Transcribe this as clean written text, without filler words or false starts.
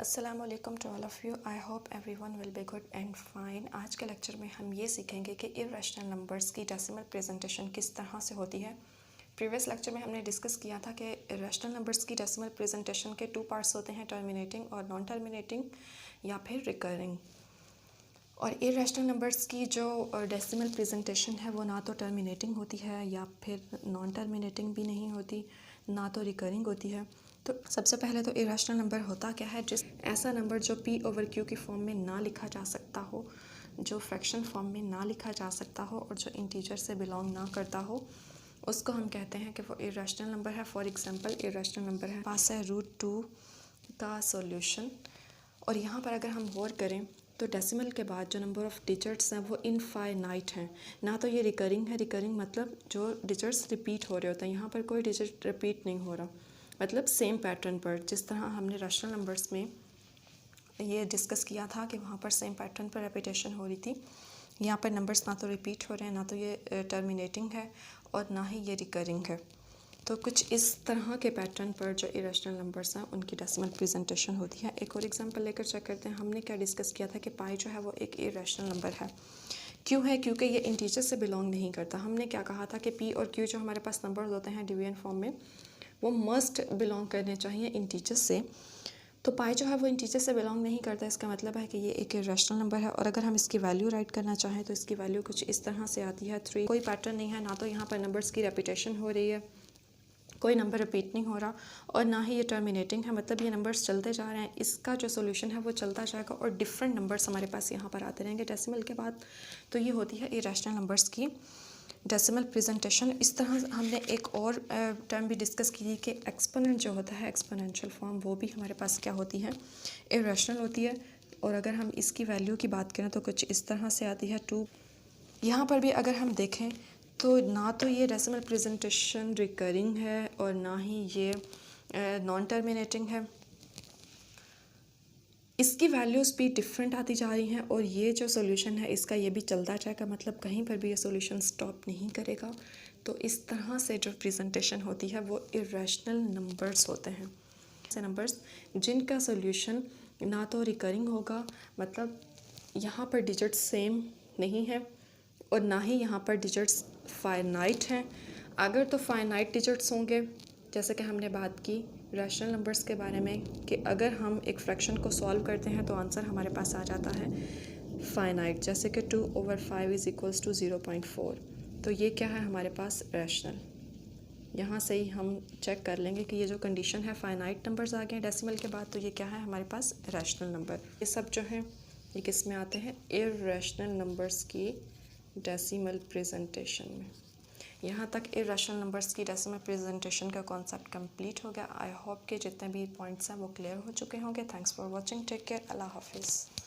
अस्सलामुअलैकुम to all of you. I hope everyone will be good and fine. आज के lecture में हम ये सीखेंगे कि इर्रेशनल नंबर्स की डेसिमल प्रेजेंटेशन किस तरह से होती है। प्रीवियस लेक्चर में हमने डिस्कस किया था कि इर्रेशनल नंबर्स की डेसिमल प्रेजेंटेशन के 2 पार्ट्स होते हैं, टर्मिनेटिंग और नॉन टर्मिनेटिंग या फिर रिकरिंग। और इर्रेशनल नंबर्स की जो डेसिमल प्रेजेंटेशन है वो ना तो टर्मिनेटिंग होती है या फिर नॉन टर्मिनेटिंग भी नहीं होती, ना तो रिकरिंग होती है। तो सबसे पहले तो इर्रेशनल नंबर होता क्या है? जिस ऐसा नंबर जो p/q की फॉर्म में ना लिखा जा सकता हो, जो फ्रैक्शन फॉर्म में ना लिखा जा सकता हो और जो इंटीजर से बिलोंग ना करता हो, उसको हम कहते हैं कि वो इर्रेशनल नंबर है। फॉर एग्जांपल इर्रेशनल नंबर है पास है √2 का सॉल्यूशन। और यहाँ पर अगर हम गौर करें तो डेसिमल के बाद जो नंबर ऑफ़ डिजिट्स हैं वो इनफाइनाइट हैं। ना तो ये रिकरिंग है, रिकरिंग मतलब जो डिजिट्स रिपीट हो रहे होते हैं, यहाँ पर कोई डिजिट रिपीट नहीं हो रहा, मतलब सेम पैटर्न पर। जिस तरह हमने रैशनल नंबर्स में ये डिस्कस किया था कि वहाँ पर सेम पैटर्न पर रेपिटेशन हो रही थी, यहाँ पर नंबर्स ना तो रिपीट हो रहे हैं, ना तो ये टर्मिनेटिंग है और ना ही ये रिकरिंग है। तो कुछ इस तरह के पैटर्न पर जो इरेशनल नंबर्स हैं उनकी डेसिमल प्रेजेंटेशन होती है। एक और एग्जांपल लेकर चेक करते हैं। हमने क्या डिस्कस किया था कि पाई जो है वो एक इरेशनल नंबर है। क्यों है? क्योंकि ये इंटीजर से बिलोंग नहीं करता। हमने क्या कहा था कि पी और क्यू जो हमारे पास नंबर्स होते हैं डिवीजन फॉर्म में, वो मस्ट बिलोंग करने चाहिए इंटीजर से। तो पाई जो है वो इंटीजर से बिलोंग नहीं करता। इसका मतलब है कि ये एक इरेशनल नंबर है। और अगर हम इसकी वैल्यू राइट करना चाहें तो इसकी वैल्यू कुछ इस तरह से आती है 3। कोई पैटर्न नहीं है, ना तो यहाँ पर नंबर्स की रेपिटेशन हो रही है, कोई नंबर रिपीट नहीं हो रहा, और ना ही ये टर्मिनेटिंग है, मतलब ये नंबर्स चलते जा रहे हैं। इसका जो सोल्यूशन है वो चलता जाएगा और डिफरेंट नंबर्स हमारे पास यहाँ पर आते रहेंगे डेसिमल के बाद। तो ये होती है इरेशनल नंबर्स की डेसिमल प्रेजेंटेशन। इस तरह हमने एक और टर्म भी डिस्कस की थी कि एक्सपोनेंट जो होता है, एक्सपोनेंशियल फॉर्म, वो भी हमारे पास क्या होती है? इरेशनल होती है। और अगर हम इसकी वैल्यू की बात करें तो कुछ इस तरह से आती है 2। यहाँ पर भी अगर हम देखें तो ना तो ये डेसिमल प्रेजेंटेशन रिकरिंग है और ना ही ये नॉन टर्मिनेटिंग है। इसकी वैल्यूज़ भी डिफरेंट आती जा रही हैं और ये जो सॉल्यूशन है इसका ये भी चलता जाएगा, मतलब कहीं पर भी ये सॉल्यूशन स्टॉप नहीं करेगा। तो इस तरह से जो प्रेजेंटेशन होती है वो इरेशनल नंबर्स होते हैं। ऐसे नंबर्स जिनका सॉल्यूशन ना तो रिकरिंग होगा, मतलब यहाँ पर डिजिट्स सेम नहीं है, और ना ही यहाँ पर डिजिट्स फाइनाइट हैं। अगर तो फाइनाइट डिजिट्स होंगे, जैसे कि हमने बात की रैशनल नंबर्स के बारे में कि अगर हम एक फ्रैक्शन को सॉल्व करते हैं तो आंसर हमारे पास आ जाता है फाइनाइट, जैसे कि 2/5 = 0.4। तो ये क्या है हमारे पास? रैशनल। यहाँ से ही हम चेक कर लेंगे कि ये जो कंडीशन है फाइनाइट नंबर्स आ गए डेसिमल के बाद, तो ये क्या है हमारे पास? Rational number. ये सब जो है ये किस में आते हैं? इर्रेशनल नंबर्स की डेसिमल प्रेजेंटेशन में। यहाँ तक इरेशनल नंबर्स की डेसिमल प्रेजेंटेशन का कॉन्सेप्ट कंप्लीट हो गया। आई होप कि जितने भी पॉइंट्स हैं वो क्लियर हो चुके होंगे। Thanks for watching. Take care. अल्लाह हाफिज़।